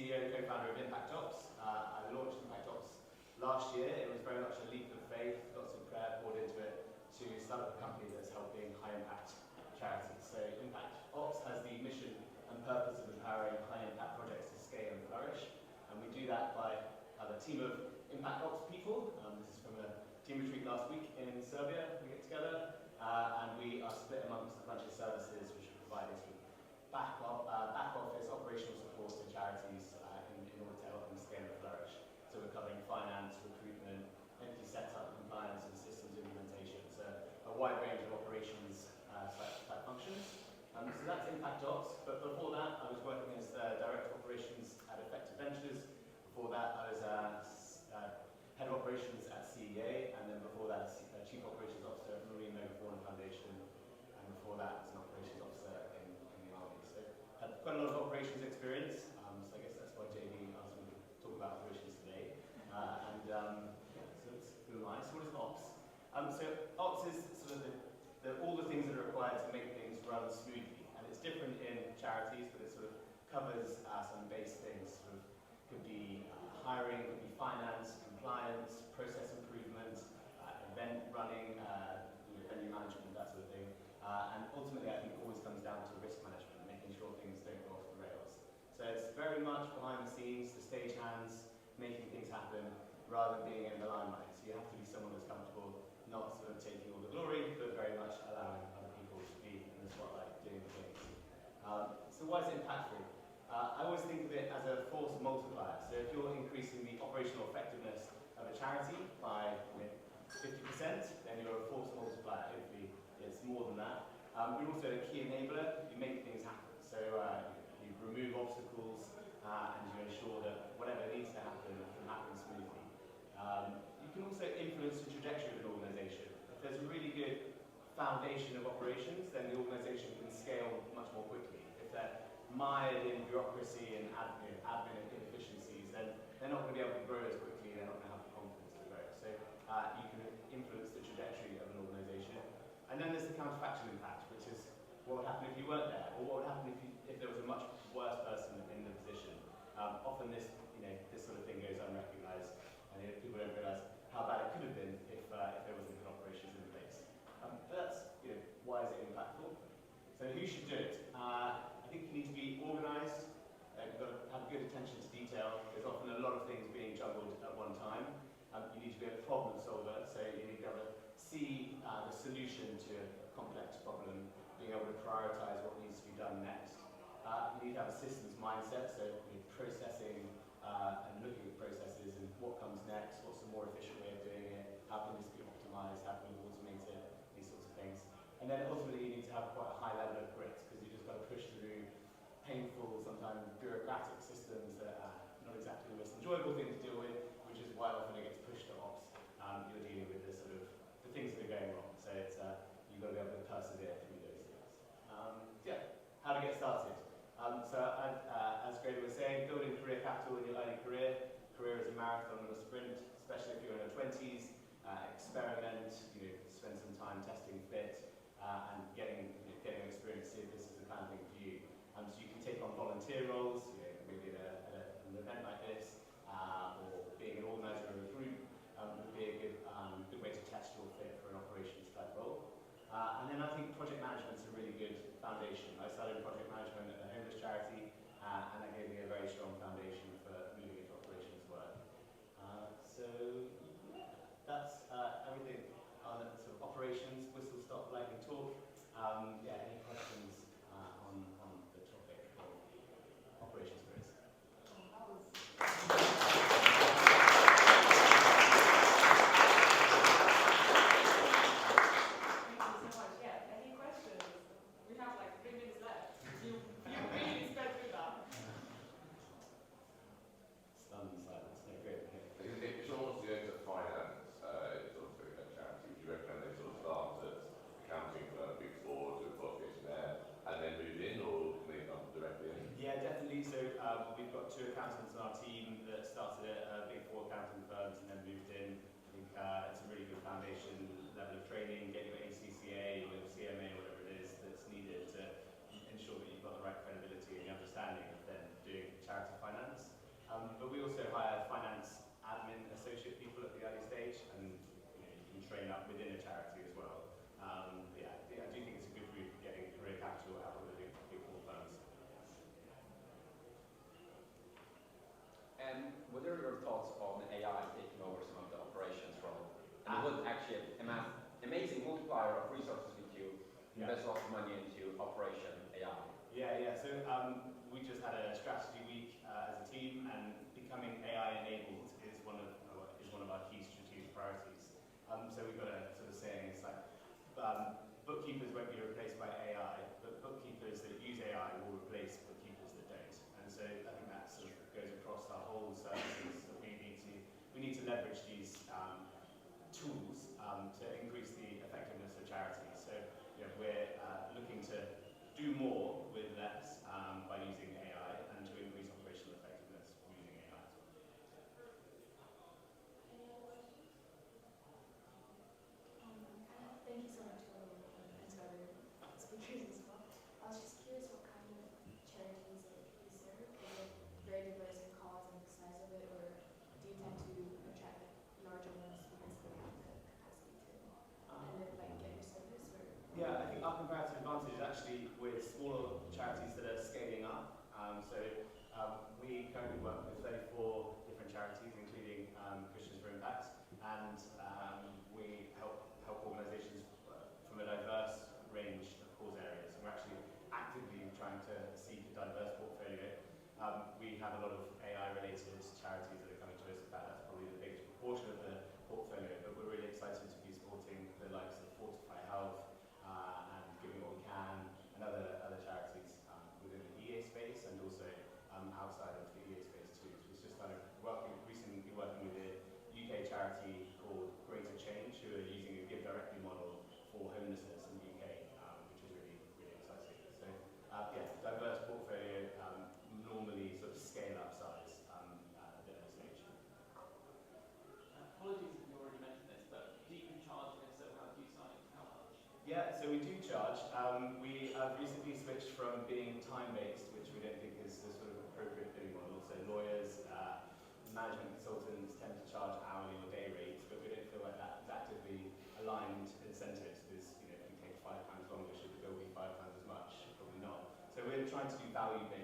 CEO and co-founder of Impact Ops. I launched Impact Ops last year. It was very much a leap of faith, lots of prayer poured into it, to start up a company that's helping high-impact charities. So Impact Ops has the mission and purpose of empowering high-impact projects to scale and flourish. And we do that by a team of Impact Ops people. This is from a team retreat last week in Serbia. We get together, and we are split amongst a bunch of services which are providing sort of back office operational support to charities in order to help them scale and flourish. So we're covering finance, recruitment, entity setup, compliance, and systems implementation. So a wide range of operations type functions. So that's Impact Ops. But before that, I was working as Director of Operations at Effective Ventures. Before that, I was Head of Operations at CEA, and then before that, Chief Operations Officer at Marine Megafauna Foundation, and before that, as an Operations Officer in the Army. So had quite a lot of operations experience. So I guess that's why JD asked me to talk about operations today. So it's who am I? So what is Ops? So Ops is sort of all the things that are required to make things run smoothly, and it's different in charities, but it sort of covers some base things. Sort of could be hiring, could be finance, compliance, process improvement, event running, venue management, that sort of thing. And ultimately, I think it always comes down to risk management, making sure things don't go off the rails. So it's very much behind the scenes, the stage hands, making things happen, rather than being in the limelight. So you have to be someone that's comfortable, not sort of taking all the glory, but very much allowing other people to be in the spotlight doing things. So why is it impactful? I always think of it as a force multiplier. So if you're increasing the operational effectiveness of a charity by 50%, then you're a force multiplier. Hopefully it's more than that. You're also a key enabler. You make things happen. So you remove obstacles and you ensure that whatever needs to happen can happen smoothly. You can also influence the trajectory of an organisation. If there's a really good foundation of operations, then the organisation can scale much more quickly. If they're mired in bureaucracy and admin inefficiencies, then they're not going to be able to grow as quickly, they're not going to have the confidence to grow. So you can influence the trajectory of an organisation. And then there's the counterfactual impact, which is what would happen if you weren't there, or what would happen if there was a much worse person in the position. Often this sort of thing goes unrecognised, and people don't realise how bad it could have been if there wasn't good operations in place. But that's why is it impactful? So who should do it? I think you need to be organised. You've got to have good attention to detail. There's often a lot of things being juggled at one time. You need to be a problem solver, so you need to be able to see the solution to a complex problem, being able to prioritise what needs to be done next. You need to have a systems mindset, so processing and looking at processes and what comes next, what's the more efficient way of doing it, how can this be optimised, how can we automate it, these sorts of things. And then ultimately you need to have quite a high level of grit, because you just got to push through painful, sometimes bureaucratic systems that are not exactly the most enjoyable thing to deal with, which is why often it gets pushed to ops. You're dealing with the sort of the things that are going wrong. So it's you've got to be able to persevere through those things. How to get started. As Grady was saying, building career capital in your early career. Career is a marathon, not a sprint, especially if you're in your 20s. Experiment, spend some time testing fit and getting experience, see if this is the kind of thing for you. So you can take on volunteer roles, maybe at an event like this, or being an organiser of a group would be a good way to test your fit for an operations type role. And then I think project management's a really good foundation. I started project management at a homeless charity, and that gave me a very strong foundation for moving into operations work. So that's everything on sort of operations, whistle stop lightning talk. Any questions on the topic of operations careers? Would you recommend they sort of start at accounting for a big four, do a qualification we also hire finance, admin, associate people at the early stage, and you can train up within a charity as well. I do think it's a good route getting career capital out of the big four firms. And what are your thoughts on AI taking over some of the operations role? And it would actually amazing multiplier of resources if you invest lots of money into operation AI. Yeah. So we just had a strategy week as a team, and becoming AI enabled is one of our key strategic priorities. So we've got a sort of saying, it's like bookkeepers won't be replaced by AI, but bookkeepers that use AI will replace bookkeepers that don't. And so I think that sort of goes across our whole services. So we need to leverage these tools to increase the effectiveness of charities. So we're looking to do more with less by using AI, and to increase operational effectiveness using AI as well. Any other questions? Thank you so much for and to other speakers as well. I was just curious what kind of charities you serve. Is it very diverse in cause and the size of it, or do you tend to attract larger ones because they have the capacity to get your service? Or? Yeah, I think our comparative advantage is actually with smaller charities that are scaling up. We currently work with 34 different charities, including Christians for Impact, and we help organisations from a diverse range of cause areas. And we're actually actively trying to seek a diverse portfolio. We have a lot of AI-related charities that are coming to us. In fact, that's probably the biggest proportion of the portfolio, but we're really excited to be supporting the likes of Fortify Health and Giving What We Can, and other charities within the EA space, and also outside of the EA space too. So it's just kind of recently working with a UK charity called Greater Change, who are using a Give Directly model for homelessness in the UK, which is really, really exciting. So diverse portfolio, normally sort of scale-up size at the early stage. Apologies if you already mentioned this, but do you charge, and if so, how do you sign? How much? Yeah, so we do charge. We have recently switched from being time-based, which we don't think is the sort of appropriate billing model. So lawyers, management consultants tend to charge hourly or day rates, but we don't feel like that is actively aligned incentives, because if you take £5 longer, should the bill be £5 as much? Probably not. So we're trying to do value-based